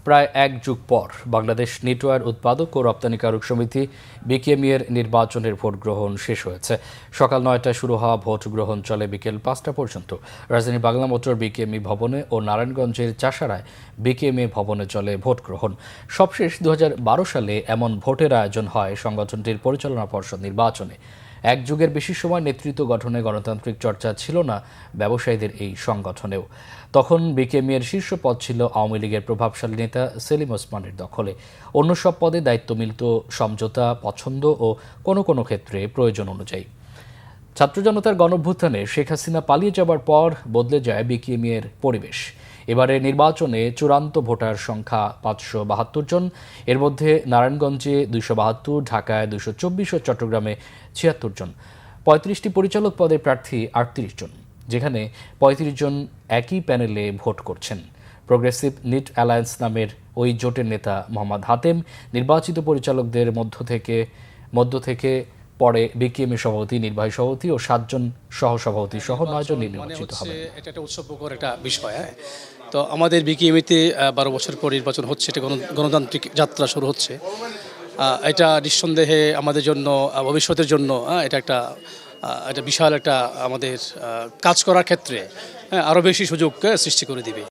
প্রায় এক যুগ পর বাংলাদেশ নিটওয়ার উৎপাদক ও রপ্তানিকারক সমিতি বিকেএমই এর নির্বাচনের ভোট গ্রহণ শেষ হয়েছে। সকাল ৯টায় শুরু হওয়া ভোট গ্রহণ চলে বিকেল ৫টা পর্যন্ত। রাজধানী বাংলা মোটর বিকেএমই ভবনে ও নারায়ণগঞ্জের চাষারায় বিকেএমই ভবনে চলে ভোট গ্রহণ। সবশেষ ২০১২ সালে এমন ভোটের আয়োজন হয় সংগঠনটির পরিচালনা পর্ষদ নির্বাচনে। এক যুগের বেশি সময় নেতৃত্ব গঠনে গণতান্ত্রিক চর্চা ছিল না ব্যবসায়ীদের এই সংগঠনেও। তখন বিকেএমই এর শীর্ষ পদ ছিল আওয়ামী লীগের প্রভাবশালী নেতা সেলিম ওসমানের দখলে। অন্য সব পদে দায়িত্ব মিলত সমঝোতা, পছন্দ ও কোনো কোনো ক্ষেত্রে প্রয়োজন অনুযায়ী। ছাত্র জনতার গণঅভ্যুত্থানে শেখ হাসিনা পালিয়ে যাবার পর বদলে যায় বিকেএমই এর পরিবেশ। এবারে নির্বাচনে চূড়ান্ত ভোটার সংখ্যা ৫৭২ জন। এর মধ্যে নারায়ণগঞ্জে ২৭২, ঢাকায় ২২৪ ও চট্টগ্রামে ৭৬ জন। ৩৫টি পরিচালক পদে প্রার্থী ৩৮ জন, যেখানে ৩৫ জন একই প্যানেলে ভোট করছেন। প্রোগ্রেসিভ নিট অ্যালায়েন্স নামের ওই জোটের নেতা মোহাম্মদ হাতেম নির্বাচিত পরিচালকদের মধ্য থেকে পরে বিকেএমই সভাপতি, নির্বাহী সভাপতি ও ৭ জন সহসভাপতি সহ ৯ জন নির্বাচিত হবেন। এটা একটা উৎসবমুখর একটা বিষয়। তো আমাদের বিকেএমইতে ১২ বছর পর নির্বাচন হচ্ছে, এটা গণতান্ত্রিক যাত্রা শুরু হচ্ছে। এটা নিঃসন্দেহে আমাদের জন্য, ভবিষ্যতের জন্য এটা একটা বিশাল একটা আমাদের কাজ করার ক্ষেত্রে আরও বেশি সুযোগ সৃষ্টি করে দিবে।